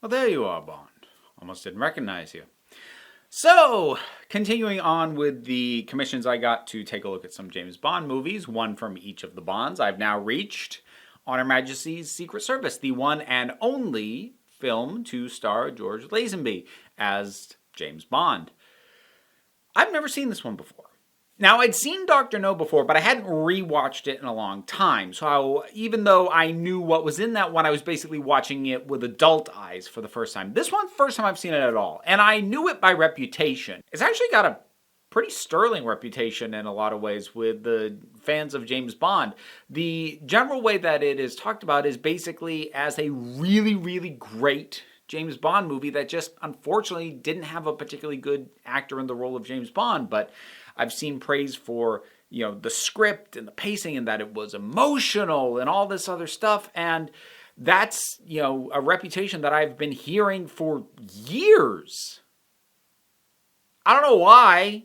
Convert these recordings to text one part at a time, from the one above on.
Well, there you are, Bond. Almost didn't recognize you. So, continuing on with the commissions I got to take a look at some James Bond movies, one from each of the Bonds, I've now reached On Her Majesty's Secret Service, the one and only film to star George Lazenby as James Bond. I've never seen this one before. Now, I'd seen Dr. No before, but I hadn't rewatched it in a long time. So even though I knew what was in that one, I was basically watching it with adult eyes for the first time. This one, first time I've seen it at all. And I knew it by reputation. It's actually got a pretty sterling reputation in a lot of ways with the fans of James Bond. The general way that it is talked about is basically as a really, really great James Bond movie that just unfortunately didn't have a particularly good actor in the role of James Bond, but I've seen praise for, the script and the pacing and that it was emotional and all this other stuff. And that's, a reputation that I've been hearing for years. I don't know why.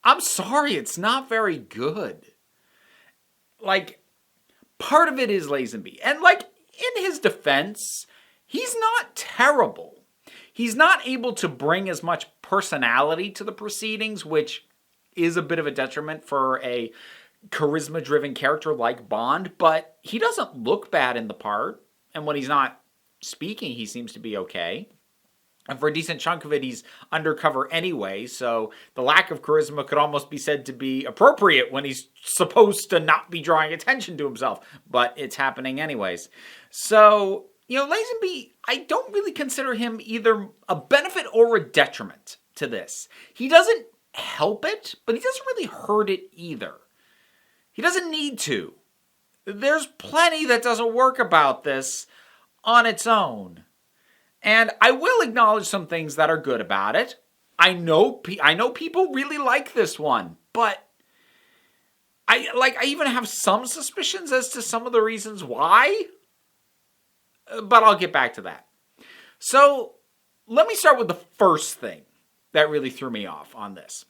I'm sorry, it's not very good. Part of it is Lazenby. And, in his defense, he's not terrible. He's not able to bring as much personality to the proceedings, which is a bit of a detriment for a charisma-driven character like Bond, but he doesn't look bad in the part, and when he's not speaking, he seems to be okay. And for a decent chunk of it, he's undercover anyway, so the lack of charisma could almost be said to be appropriate when he's supposed to not be drawing attention to himself, but it's happening anyways. So, Lazenby, I don't really consider him either a benefit or a detriment to this. He doesn't help it, but he doesn't really hurt it either. He doesn't need to. There's plenty that doesn't work about this on its own. And I will acknowledge some things that are good about it. I know people really like this one, but I even have some suspicions as to some of the reasons why. But I'll get back to that. So, let me start with the first thing that really threw me off on this.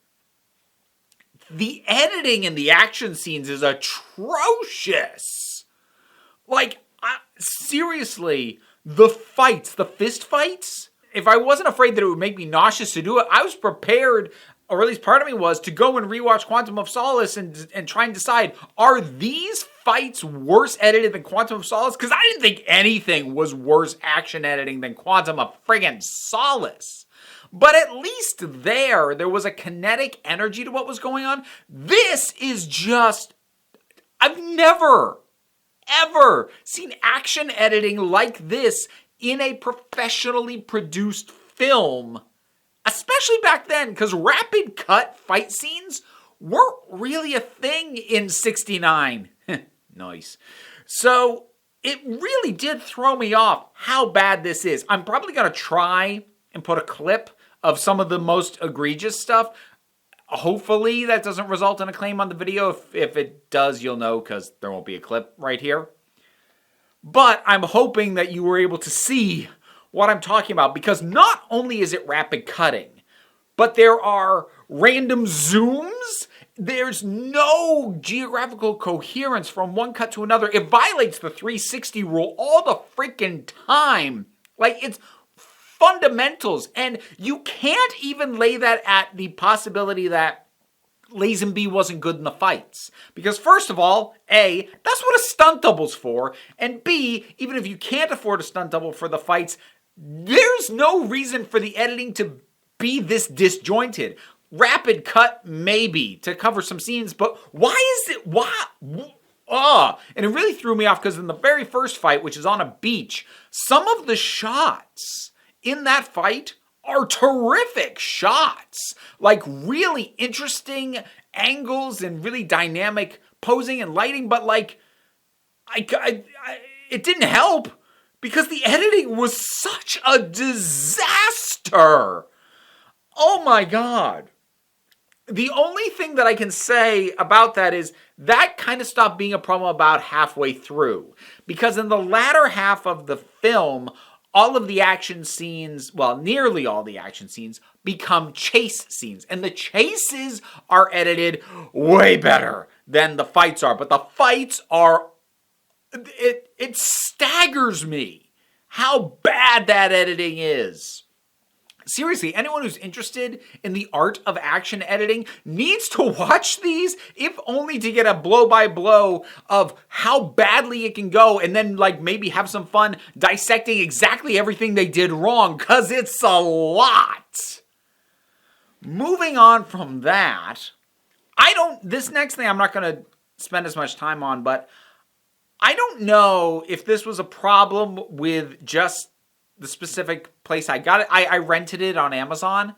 The editing in the action scenes is atrocious. Seriously, the fist fights, if I wasn't afraid that it would make me nauseous to do it, I was prepared, or at least part of me was, to go and rewatch Quantum of Solace and try and decide, are these fights worse edited than Quantum of Solace? Because I didn't think anything was worse action editing than Quantum of friggin' Solace. But at least there was a kinetic energy to what was going on. This is just, I've never, ever seen action editing like this in a professionally produced film, especially back then, because rapid cut fight scenes weren't really a thing in '69. Nice. So it really did throw me off how bad this is. I'm probably going to try and put a clip of some of the most egregious stuff. Hopefully that doesn't result in a claim on the video. If it does, you'll know because there won't be a clip right here. But I'm hoping that you were able to see what I'm talking about, because not only is it rapid cutting, but there are random zooms. There's no geographical coherence from one cut to another. It violates the 360 rule all the freaking time. It's fundamentals, and you can't even lay that at the possibility that Lazenby wasn't good in the fights. Because first of all, A, that's what a stunt double's for, and B, even if you can't afford a stunt double for the fights, there's no reason for the editing to be this disjointed. Rapid cut, maybe, to cover some scenes, but why is it, and it really threw me off because in the very first fight, which is on a beach, some of the shots in that fight are terrific shots. Really interesting angles and really dynamic posing and lighting, but it didn't help because the editing was such a disaster. Oh my God. The only thing that I can say about that is that kind of stopped being a problem about halfway through, because in the latter half of the film, all of the action scenes, well, nearly all the action scenes, become chase scenes. And the chases are edited way better than the fights are. But the fights are, it staggers me how bad that editing is. Seriously, anyone who's interested in the art of action editing needs to watch these, if only to get a blow-by-blow of how badly it can go, and then like maybe have some fun dissecting exactly everything they did wrong, because it's a lot. Moving on from that, this next thing I'm not going to spend as much time on, but I don't know if this was a problem with just the specific place I got it. I rented it on Amazon.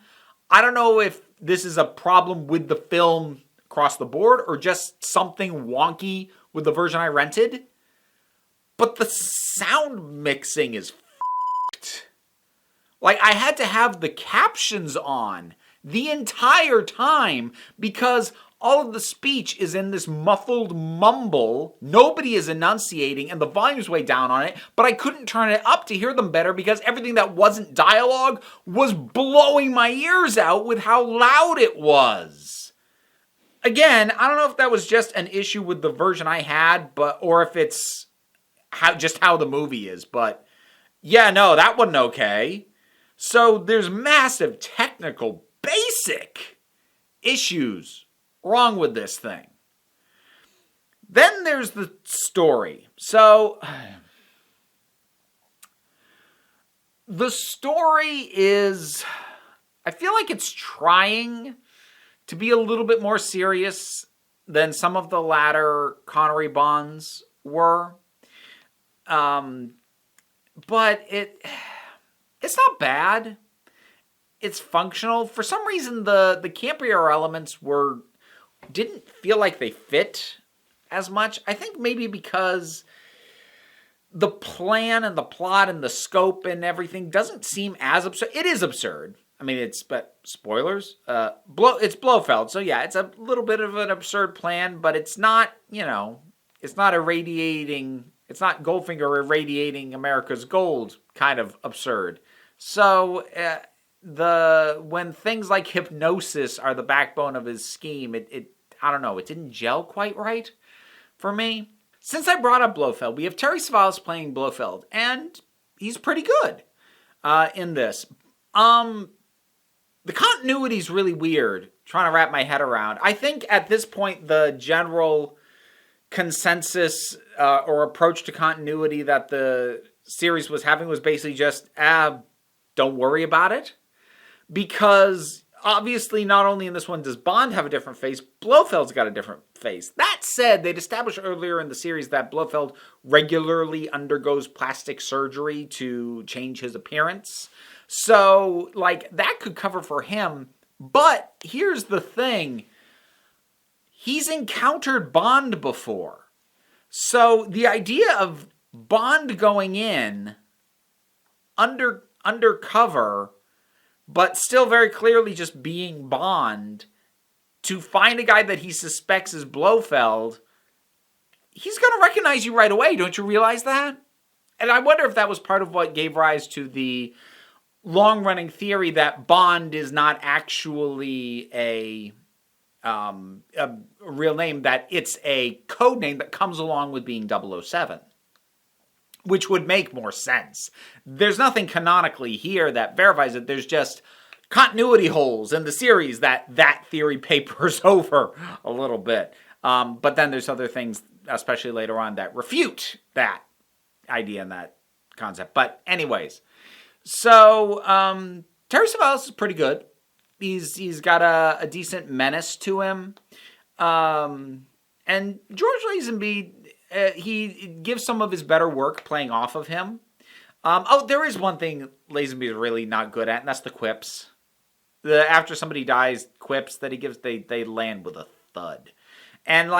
I don't know if this is a problem with the film across the board or just something wonky with the version I rented. But the sound mixing is f***ed. Like, I had to have the captions on the entire time because all of the speech is in this muffled mumble. Nobody is enunciating, and the volume's way down on it, but I couldn't turn it up to hear them better because everything that wasn't dialogue was blowing my ears out with how loud it was. Again, I don't know if that was just an issue with the version I had, or if it's how the movie is, but yeah, no, that wasn't okay. So there's massive technical, basic issues wrong with this thing. Then there's the story. So the story is, I feel like it's trying to be a little bit more serious than some of the latter Connery Bonds were. But it's not bad. It's functional. For some reason, the campier elements didn't feel like they fit as much. I think maybe because the plan and the plot and the scope and everything doesn't seem as absurd. It is absurd. I mean, but spoilers. It's Blofeld, so yeah, it's a little bit of an absurd plan, but it's not, it's not it's not Goldfinger irradiating America's gold kind of absurd. So, when things like hypnosis are the backbone of his scheme, I don't know, it didn't gel quite right for me. Since I brought up Blofeld, we have Terry Savalas playing Blofeld, and he's pretty good in this. The continuity is really weird, trying to wrap my head around. I think at this point, the general consensus or approach to continuity that the series was having was basically just, don't worry about it. Because obviously not only in this one does Bond have a different face, Blofeld's got a different face. That said, they'd established earlier in the series that Blofeld regularly undergoes plastic surgery to change his appearance. So, that could cover for him. But here's the thing. He's encountered Bond before. So the idea of Bond going in undercover, but still very clearly just being Bond, to find a guy that he suspects is Blofeld, he's going to recognize you right away. Don't you realize that? And I wonder if that was part of what gave rise to the long-running theory that Bond is not actually a real name, that it's a code name that comes along with being 007. Which would make more sense. There's nothing canonically here that verifies it. There's just continuity holes in the series that theory papers over a little bit. But then there's other things, especially later on, that refute that idea and that concept. But anyways, so Terry Savalas is pretty good. He's got a decent menace to him. And George Lazenby, he gives some of his better work playing off of him. There is one thing Lazenby is really not good at, and that's the quips. After somebody dies, quips that he gives, they land with a thud. And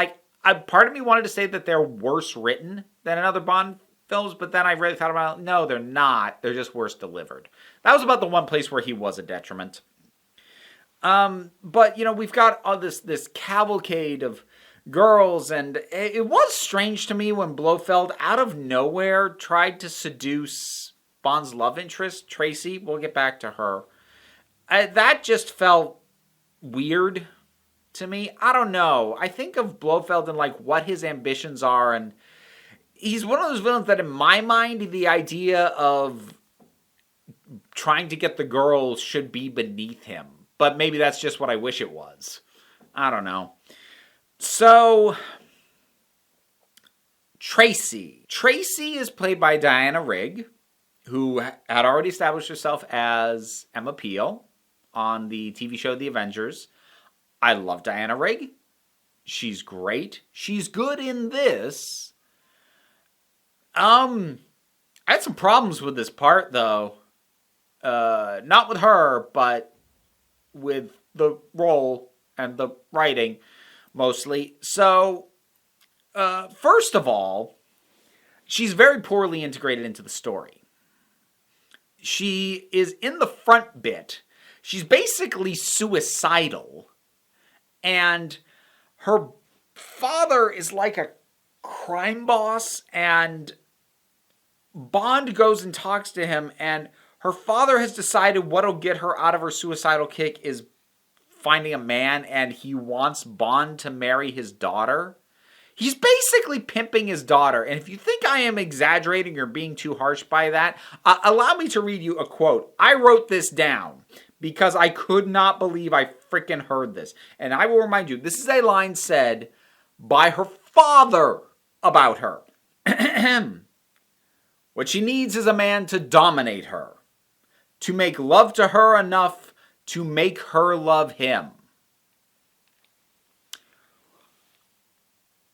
part of me wanted to say that they're worse written than in other Bond films, but then I really thought about it. No, they're not. They're just worse delivered. That was about the one place where he was a detriment. But we've got all this cavalcade of girls, and it was strange to me when Blofeld out of nowhere tried to seduce Bond's love interest, Tracy. We'll get back to her. That just felt weird to me. I don't know. I think of Blofeld and what his ambitions are, and he's one of those villains that in my mind, the idea of trying to get the girl should be beneath him. But maybe that's just what I wish it was. I don't know. So, Tracy. Tracy is played by Diana Rigg, who had already established herself as Emma Peel on the TV show The Avengers. I love Diana Rigg. She's great. She's good in this. I had some problems with this part, though. Not with her, but with the role and the writing, mostly. So, first of all, she's very poorly integrated into the story. She is in the front bit. She's basically suicidal. And her father is like a crime boss, and Bond goes and talks to him, and her father has decided what'll get her out of her suicidal kick is finding a man, and he wants Bond to marry his daughter. He's basically pimping his daughter, and if you think I am exaggerating or being too harsh by that, allow me to read you a quote. I wrote this down because I could not believe I freaking heard this. And I will remind you, this is a line said by her father about her. What she needs is a man to dominate her, to make love to her enough to make her love him.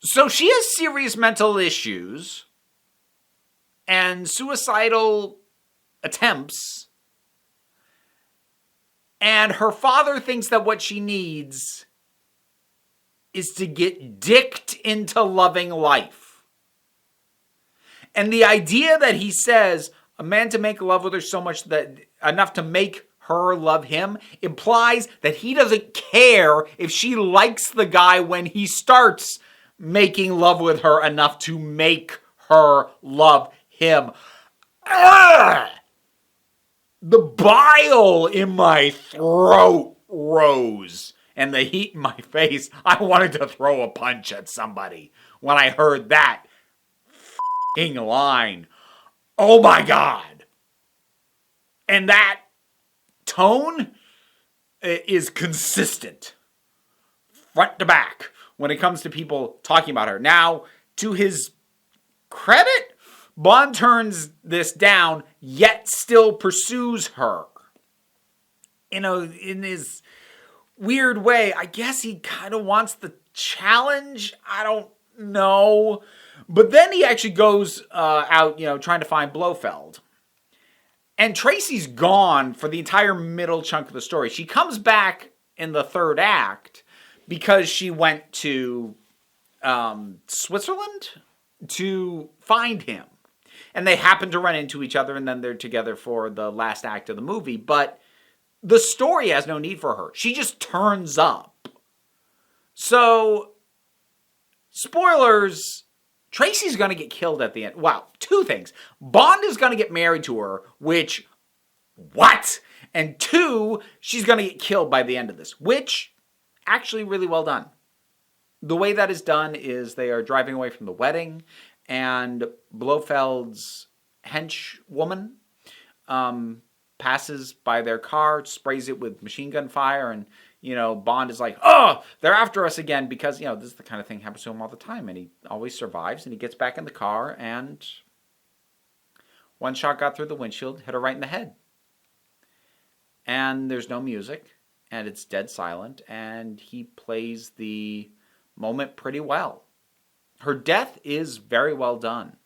So she has serious mental issues and suicidal attempts. And her father thinks that what she needs is to get dicked into loving life. And the idea that he says a man to make love with her so much that enough to make her love him implies that he doesn't care if she likes the guy when he starts making love with her enough to make her love him. Ugh! The bile in my throat rose, and the heat in my face. I wanted to throw a punch at somebody when I heard that f***ing line. Oh my God. And that tone is consistent, front to back, when it comes to people talking about her. Now, to his credit, Bond turns this down, yet still pursues her. You know, in his weird way, I guess he kind of wants the challenge. I don't know. But then he actually goes out, trying to find Blofeld. And Tracy's gone for the entire middle chunk of the story. She comes back in the third act because she went to Switzerland to find him. And they happen to run into each other, and then they're together for the last act of the movie. But the story has no need for her. She just turns up. So, spoilers, Tracy's going to get killed at the end. Wow, two things. Bond is going to get married to her, which, what? And two, she's going to get killed by the end of this, which, actually really well done. The way that is done is they are driving away from the wedding, and Blofeld's henchwoman passes by their car, sprays it with machine gun fire, and, Bond is like, oh, they're after us again, because, this is the kind of thing that happens to him all the time, and he always survives, and he gets back in the car, and one shot got through the windshield, hit her right in the head. And there's no music, and it's dead silent, and he plays the moment pretty well. Her death is very well done.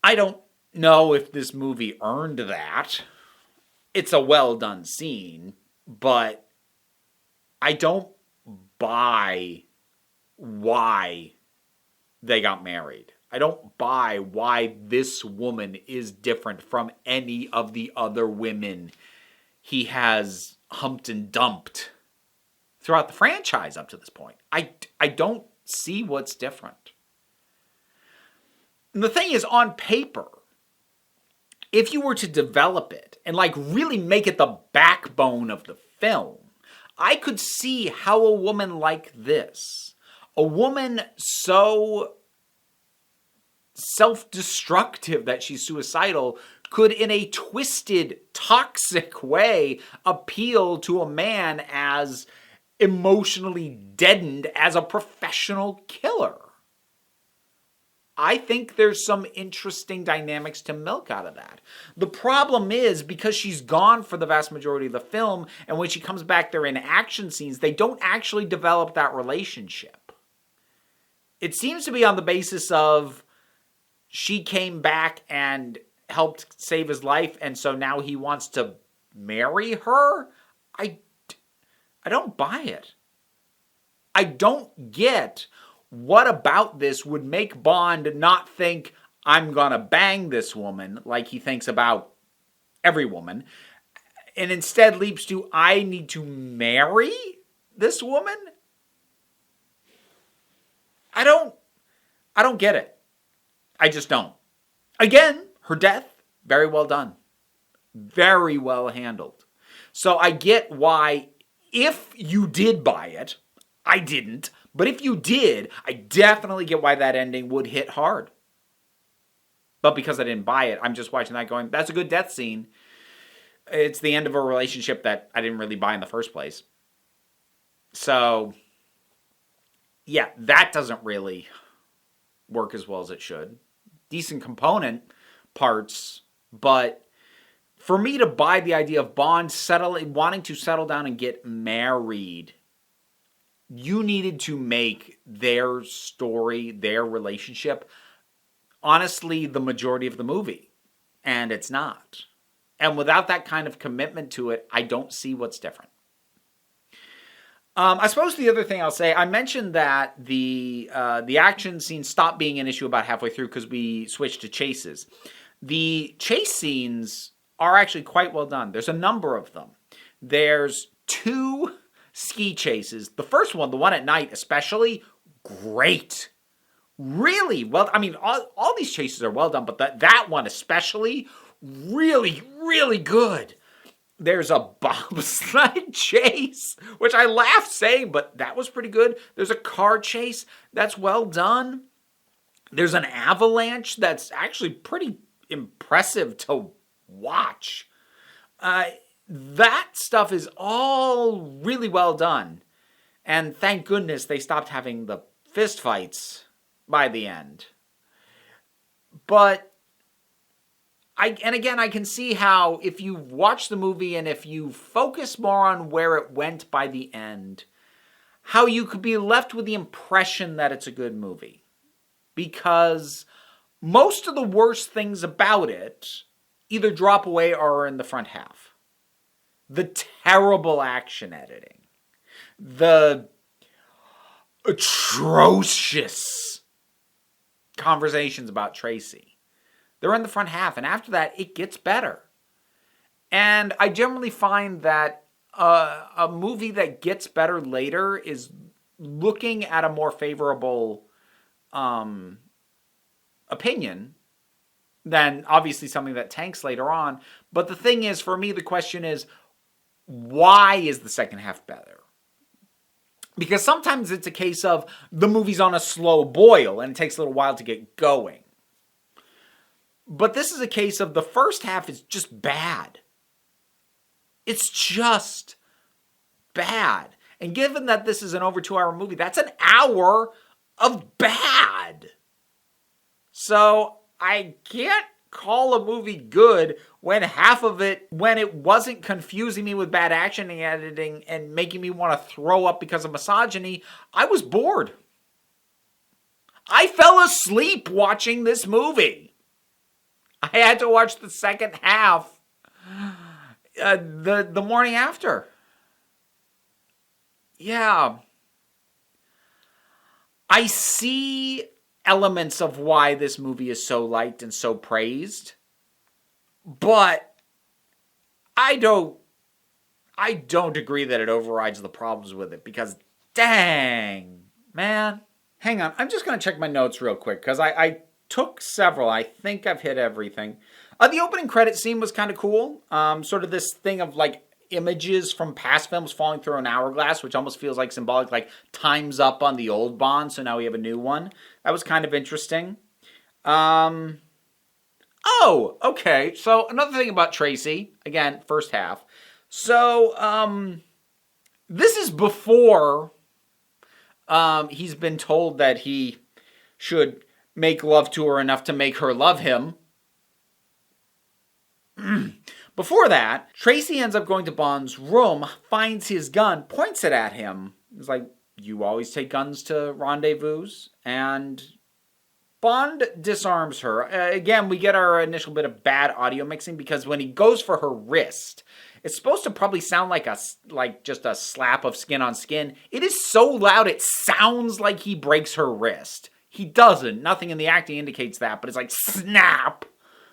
I don't know if this movie earned that. It's a well done scene, but I don't buy why they got married. I don't buy why this woman is different from any of the other women he has humped and dumped throughout the franchise up to this point. I don't see what's different. And the thing is, on paper, if you were to develop it and really make it the backbone of the film, I could see how a woman like this, a woman so self-destructive, that she's suicidal, could in a twisted, toxic way appeal to a man as emotionally deadened as a professional killer. I think there's some interesting dynamics to milk out of that. The problem is, because she's gone for the vast majority of the film, and when she comes back there in action scenes, they don't actually develop that relationship. It seems to be on the basis of she came back and helped save his life, and so now he wants to marry her? I don't buy it. I don't get what about this would make Bond not think, I'm gonna bang this woman, like he thinks about every woman, and instead leaps to, I need to marry this woman? I don't get it. I just don't. Again, her death, very well done. Very well handled. So I get why, if you did buy it, I didn't, but if you did, I definitely get why that ending would hit hard. But because I didn't buy it, I'm just watching that going, that's a good death scene. It's the end of a relationship that I didn't really buy in the first place. So, yeah, that doesn't really work as well as it should. Decent component parts, but for me to buy the idea of Bond wanting to settle down and get married, you needed to make their story, their relationship, honestly, the majority of the movie. And it's not. And without that kind of commitment to it, I don't see what's different. I suppose the other thing I'll say, I mentioned that the action scene stopped being an issue about halfway through because we switched to chases. The chase scenes are actually quite well done. There's a number of them. There's 2 ski chases. The first one, the one at night especially, great. Really well. I mean, all these chases are well done, but that one especially, really, really good. There's a bobsled chase, which I laughed saying, but that was pretty good. There's a car chase that's well done. There's an avalanche that's actually pretty impressive to watch. That stuff is all really well done. And thank goodness they stopped having the fist fights by the end. But I can see how if you watch the movie and if you focus more on where it went by the end, how you could be left with the impression that it's a good movie. Because most of the worst things about it either drop away or are in the front half. The terrible action editing. The atrocious conversations about Tracy. They're in the front half, and after that, it gets better. And I generally find that a movie that gets better later is looking at a more favorable opinion than obviously something that tanks later on. But the thing is, for me, the question is, why is the second half better? Because sometimes it's a case of the movie's on a slow boil and it takes a little while to get going. But this is a case of the first half is just bad. It's just bad. And given that this is an over 2-hour movie, that's an hour of bad. So I can't call a movie good when half of it, when it wasn't confusing me with bad action and editing and making me want to throw up because of misogyny, I was bored. I fell asleep watching this movie. I had to watch the second half the morning after. Yeah. I see elements of why this movie is so liked and so praised, but I don't agree that it overrides the problems with it, because dang, man. Hang on, I'm just going to check my notes real quick, because I took several. I think I've hit everything. The opening credit scene was kind of cool. Sort of this thing of like images from past films falling through an hourglass, which almost feels like symbolic, like time's up on the old Bond, so now we have a new one. That was kind of interesting. Oh, okay. So another thing about Tracy, again, first half. So, this is before he's been told that he should make love to her enough to make her love him. Before that, Tracy ends up going to Bond's room, finds his gun, points it at him. It's like, you always take guns to rendezvous, and Bond disarms her. Again, we get our initial bit of bad audio mixing because when he goes for her wrist, it's supposed to probably sound like just a slap of skin on skin. It is so loud it sounds like he breaks her wrist. He doesn't. Nothing in the acting indicates that, but it's like snap.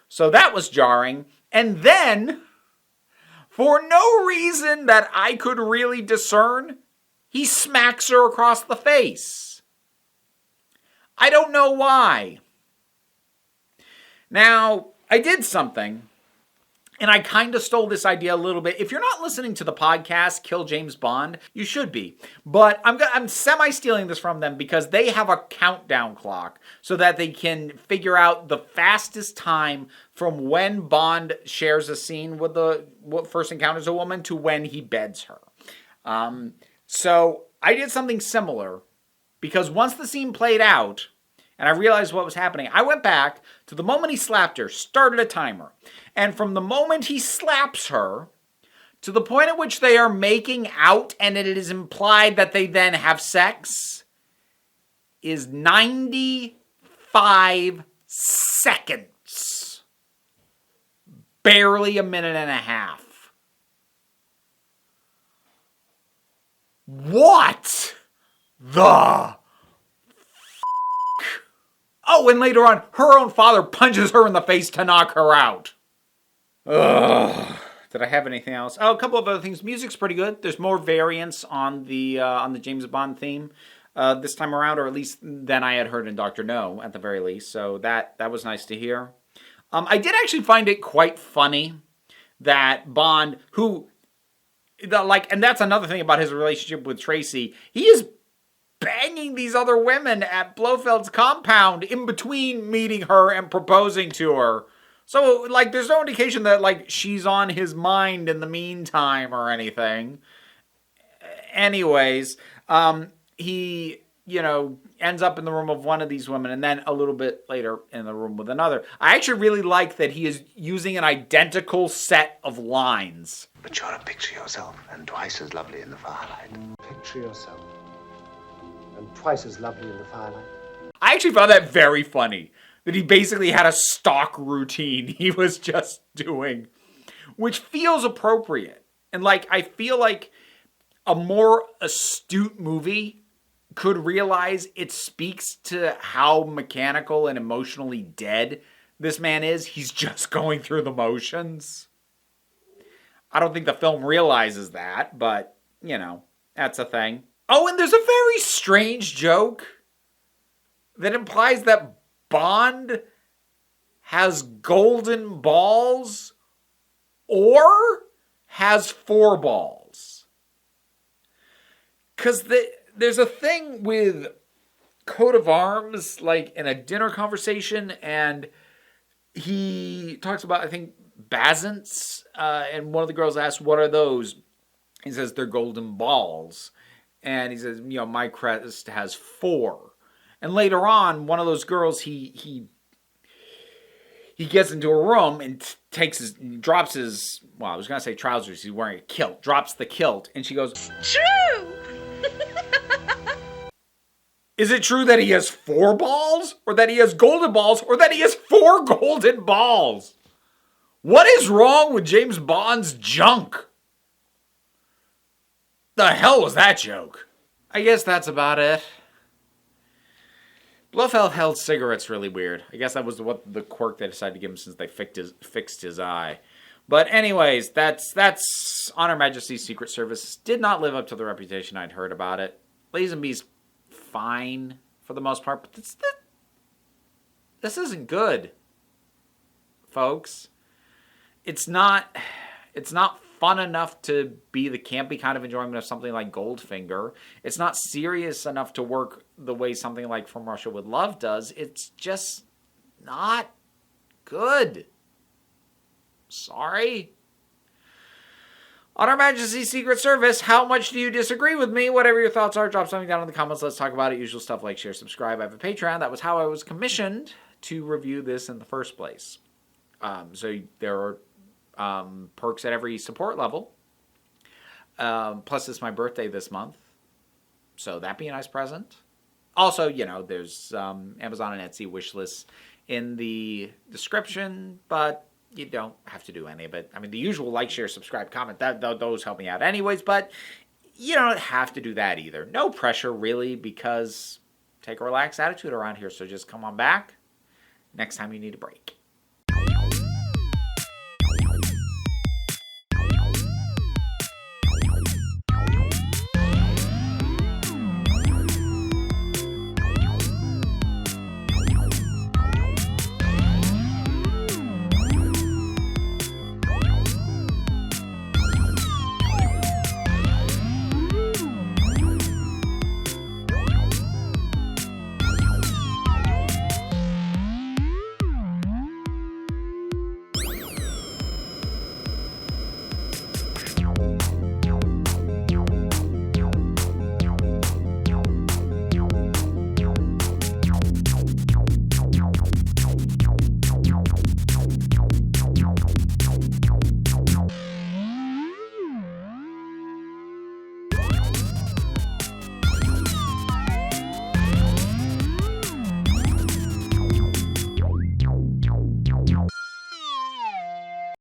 So that was jarring. And then, for no reason that I could really discern, he smacks her across the face. I don't know why. Now, I did something, and I kind of stole this idea a little bit. If you're not listening to the podcast, Kill James Bond, you should be. But I'm semi-stealing this from them because they have a countdown clock so that they can figure out the fastest time from when Bond shares a scene with what first encounters a woman to when he beds her. So I did something similar because once the scene played out and I realized what was happening, I went back to the moment he slapped her, started a timer. And from the moment he slaps her to the point at which they are making out and it is implied that they then have sex is 95 seconds. Barely a minute and a half. What the Oh, and later on, her own father punches her in the face to knock her out. Ugh. Did I have anything else? Oh, a couple of other things. Music's pretty good. There's more variants on the James Bond theme this time around, or at least than I had heard in Dr. No, at the very least. So that was nice to hear. I did actually find it quite funny that Bond, and that's another thing about his relationship with Tracy, he is banging these other women at Blofeld's compound in between meeting her and proposing to her. So, there's no indication that, she's on his mind in the meantime or anything. Anyways, he, ends up in the room of one of these women and then a little bit later in the room with another. I actually really like that he is using an identical set of lines. But you're a picture yourself and twice as lovely in the firelight. Picture yourself and twice as lovely in the firelight. I actually found that very funny. That he basically had a stock routine he was just doing. Which feels appropriate. And I feel like a more astute movie could realize it speaks to how mechanical and emotionally dead this man is. He's just going through the motions. I don't think the film realizes that, but, that's a thing. Oh, and there's a very strange joke that implies that Bond has golden balls or has 4 balls. Because there's a thing with coat of arms, in a dinner conversation, and he talks about, I think, basants, and one of the girls asks, what are those? He says, they're golden balls. And he says, my crest has 4. And later on, one of those girls, he gets into a room and drops his, I was going to say trousers, he's wearing a kilt, drops the kilt, and she goes, True! Is it true that he has 4 balls? Or that he has golden balls? Or that he has 4 golden balls? What is wrong with James Bond's junk? The hell was that joke? I guess that's about it. Blofeld held cigarettes really weird. I guess that was what the quirk they decided to give him since they fixed his eye. But anyways, that's on Her Majesty's Secret Service. Did not live up to the reputation I'd heard about it. Lazenby's fine for the most part, but this isn't good, folks. It's not fun enough to be the campy kind of enjoyment of something like Goldfinger. It's not serious enough to work the way something like From Russia with Love does. It's just not good. Sorry. On our Majesty's Secret Service, how much do you disagree with me? Whatever your thoughts are, drop something down in the comments. Let's talk about it. Usual stuff like share, subscribe. I have a Patreon. That was how I was commissioned to review this in the first place. So there are perks at every support level. Plus, it's my birthday this month. So that'd be a nice present. Also, there's Amazon and Etsy wish lists in the description, but you don't have to do any of it. I mean, the usual like, share, subscribe, comment, those help me out anyways, but you don't have to do that either. No pressure, really, because take a relaxed attitude around here, so just come on back next time you need a break.